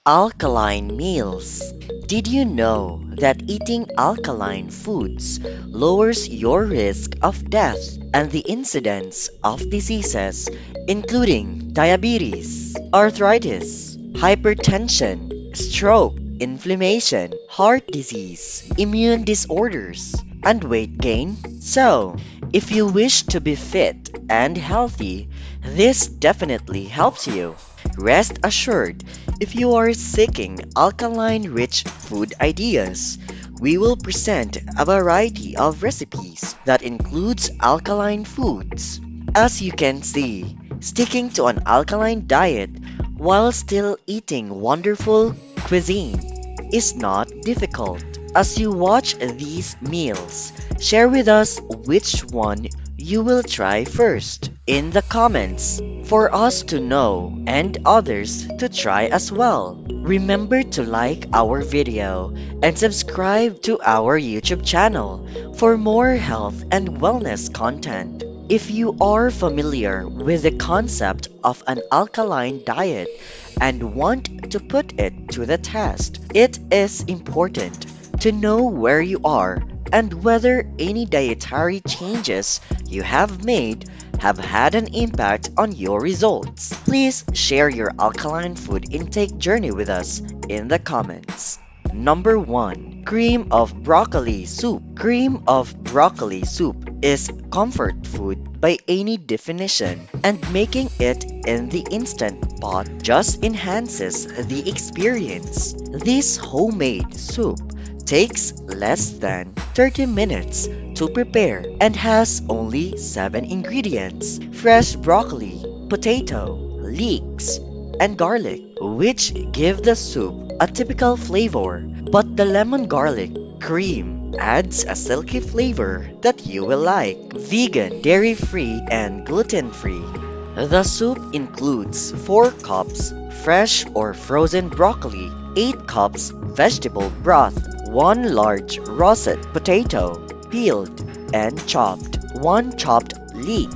Alkaline meals. Did you know that eating alkaline foods lowers your risk of death and the incidence of diseases including diabetes, arthritis, hypertension, stroke, inflammation, heart disease, immune disorders, and weight gain? So, if you wish to be fit and healthy, this definitely helps you. Rest assured, if you are seeking alkaline-rich food ideas, we will present a variety of recipes that includes alkaline foods. As you can see, sticking to an alkaline diet while still eating wonderful cuisine is not difficult. As you watch these meals, share with us which one you will try first in the comments for us to know and others to try as well. Remember to like our video and subscribe to our YouTube channel for more health and wellness content. If you are familiar with the concept of an alkaline diet and want to put it to the test, it is important to know where you are and whether any dietary changes you have made have had an impact on your results. Please share your alkaline food intake journey with us in the comments. Number 1. Cream of broccoli soup. Cream of broccoli soup is comfort food by any definition, and making it in the instant pot just enhances the experience. This homemade soup takes less than 30 minutes to prepare and has only 7 ingredients: fresh broccoli, potato, leeks, and garlic, which give the soup a typical flavor. But the lemon garlic cream adds a silky flavor that you will like. Vegan, dairy-free, and gluten-free. The soup includes 4 cups fresh or frozen broccoli, 8 cups vegetable broth, 1 large russet potato, peeled and chopped, 1 chopped leek,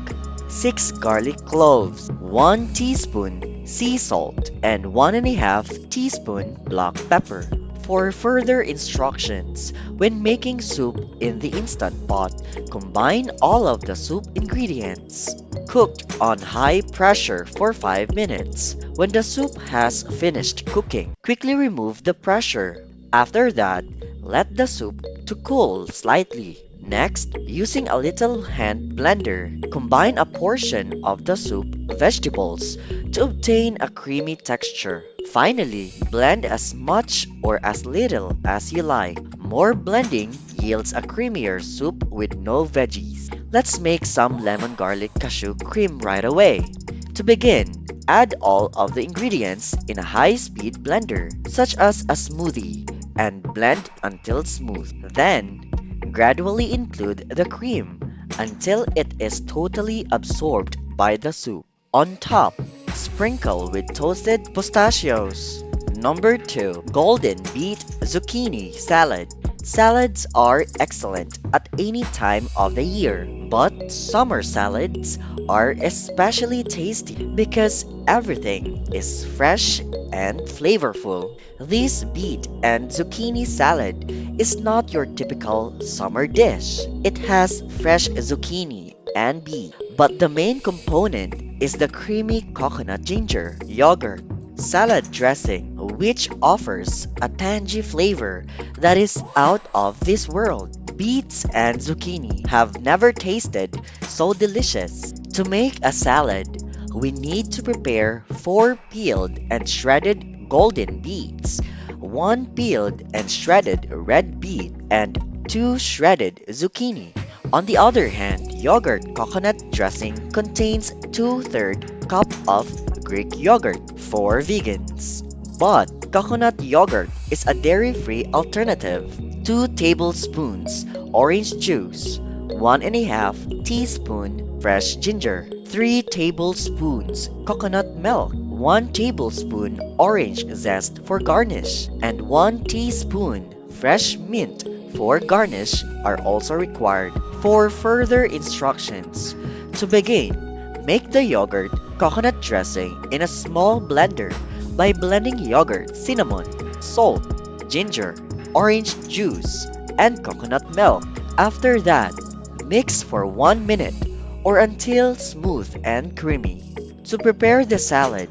6 garlic cloves, 1 teaspoon sea salt, and 1½ teaspoon black pepper. For further instructions, when making soup in the Instant Pot, combine all of the soup ingredients. Cooked on high pressure for 5 minutes. When the soup has finished cooking, quickly remove the pressure. After that, let the soup to cool slightly. Next, using a little hand blender, combine a portion of the soup vegetables to obtain a creamy texture. Finally, blend as much or as little as you like. More blending yields a creamier soup with no veggies. Let's make some lemon garlic cashew cream right away. To begin, add all of the ingredients in a high-speed blender, such as a smoothie, and blend until smooth. Then, gradually include the cream until it is totally absorbed by the soup. On top, sprinkle with toasted pistachios. Number 2. Golden Beet Zucchini Salad. Salads are excellent at any time of the year, but summer salads are especially tasty because everything is fresh and flavorful. This beet and zucchini salad is not your typical summer dish. It has fresh zucchini and beet, but the main component is the creamy coconut ginger, yogurt, salad dressing, which offers a tangy flavor that is out of this world. Beets and zucchini have never tasted so delicious. To make a salad, we need to prepare 4 peeled and shredded golden beets, 1 peeled and shredded red beet, and 2 shredded zucchini. On the other hand, yogurt coconut dressing contains 2/3 cup of Greek yogurt for vegans. But coconut yogurt is a dairy-free alternative. 2 tablespoons orange juice, 1½ teaspoon fresh ginger, 3 tablespoons coconut milk, 1 tablespoon orange zest for garnish, and 1 teaspoon fresh mint for garnish are also required. For further instructions, to begin, make the yogurt coconut dressing in a small blender by blending yogurt, cinnamon, salt, ginger, orange juice, and coconut milk. After that, mix for 1 minute or until smooth and creamy. To prepare the salad,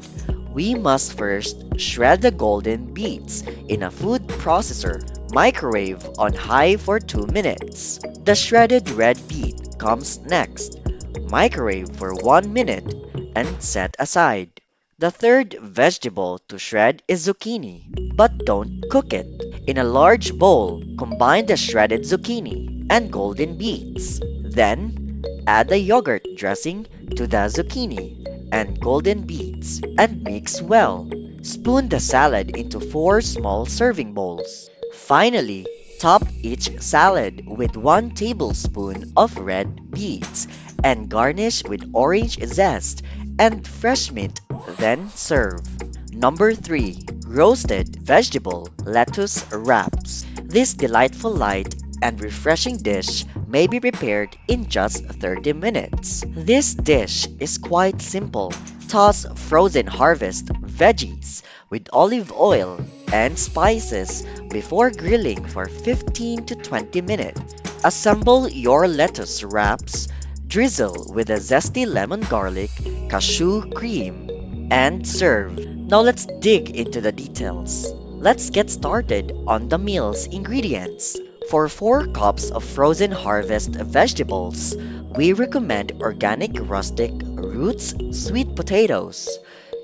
we must first shred the golden beets in a food processor. Microwave on high for 2 minutes. The shredded red beet comes next. Microwave for 1 minute and set aside. The third vegetable to shred is zucchini, but don't cook it. In a large bowl, combine the shredded zucchini and golden beets. Then, add the yogurt dressing to the zucchini and golden beets and mix well. Spoon the salad into 4 small serving bowls. Finally, top each salad with 1 tablespoon of red beets and garnish with orange zest and fresh mint, then serve. Number 3. Roasted vegetable lettuce wraps. This delightful light and refreshing dish may be prepared in just 30 minutes. This dish is quite simple. Toss frozen harvest veggies with olive oil and spices before grilling for 15 to 20 minutes. Assemble your lettuce wraps, drizzle with a zesty lemon garlic, cashew cream, and serve. Now let's dig into the details. Let's get started on the meal's ingredients. For 4 cups of frozen harvest vegetables, we recommend organic rustic roots, sweet potatoes,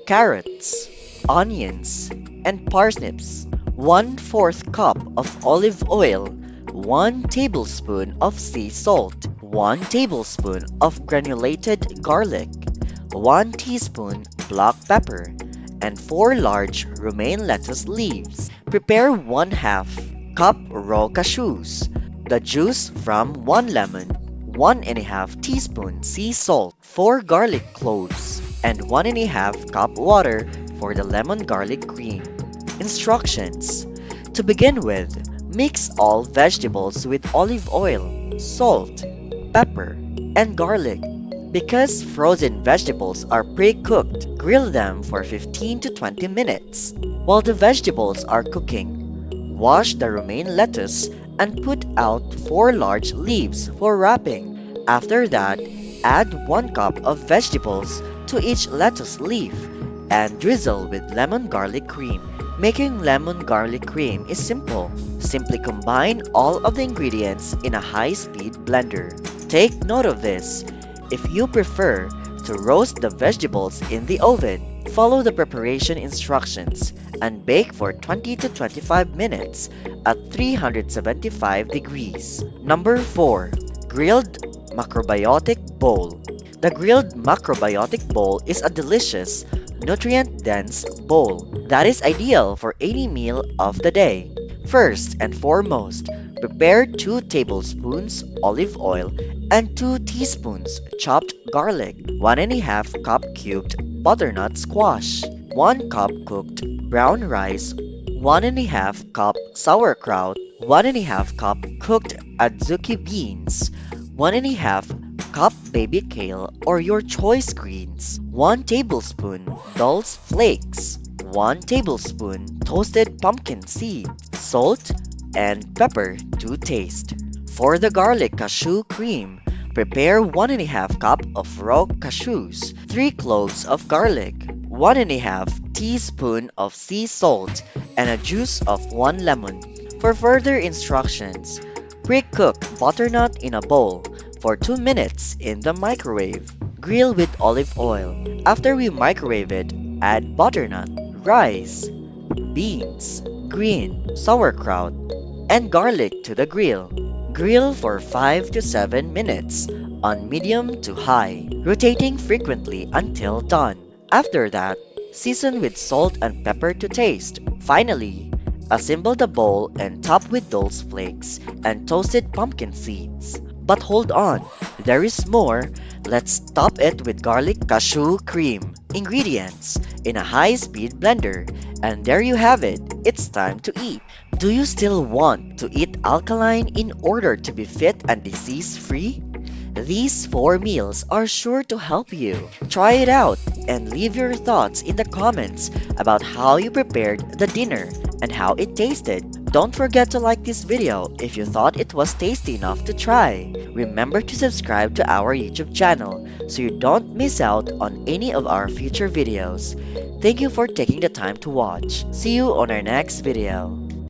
carrots, onions, and parsnips. 1/4 cup of olive oil, 1 tablespoon of sea salt, 1 tablespoon of granulated garlic, 1 teaspoon black pepper, and 4 large romaine lettuce leaves. Prepare 1/2 cup raw cashews, the juice from 1 lemon, 1 1/2 teaspoon sea salt, 4 garlic cloves, and 1 1/2 cup water for the lemon garlic cream. Instructions. To begin with, mix all vegetables with olive oil, salt, pepper, and garlic. Because frozen vegetables are pre-cooked, grill them for 15 to 20 minutes. While the vegetables are cooking, wash the romaine lettuce and put out 4 large leaves for wrapping. After that, add 1 cup of vegetables to each lettuce leaf and drizzle with lemon garlic cream. Making lemon garlic cream is simple. Simply combine all of the ingredients in a high-speed blender. Take note of this. If you prefer to roast the vegetables in the oven, follow the preparation instructions and bake for 20 to 25 minutes at 375 degrees. Number 4. Grilled Macrobiotic Bowl. The grilled macrobiotic bowl is a delicious, nutrient-dense bowl that is ideal for any meal of the day. First and foremost, prepare 2 tablespoons olive oil and 2 teaspoons chopped garlic, 1 1/2 cup cubed butternut squash, 1 cup cooked brown rice, 1 1/2 cup sauerkraut, 1 1/2 cup cooked adzuki beans, 1 1/2 cup baby kale or your choice greens, 1 tablespoon dulse flakes, 1 tablespoon toasted pumpkin seed, salt, and pepper to taste. For the garlic cashew cream, prepare 1 1/2 cup of raw cashews, 3 cloves of garlic, 1 1/2 teaspoon of sea salt, and a juice of 1 lemon. For further instructions, pre-cook butternut in a bowl for 2 minutes in the microwave. Grill with olive oil. After we microwave it, add butternut, rice, beans, green, sauerkraut, and garlic to the grill. Grill for 5 to 7 minutes on medium to high, rotating frequently until done. After that, season with salt and pepper to taste. Finally, assemble the bowl and top with dulse flakes and toasted pumpkin seeds. But hold on, there is more. Let's top it with garlic cashew cream. Ingredients in a high-speed blender. And there you have it. It's time to eat. Do you still want to eat alkaline in order to be fit and disease-free? These 4 meals are sure to help you. Try it out. and leave your thoughts in the comments about how you prepared the dinner and how it tasted. Don't forget to like this video if you thought it was tasty enough to try. Remember to subscribe to our YouTube channel so you don't miss out on any of our future videos. Thank you for taking the time to watch. See you on our next video.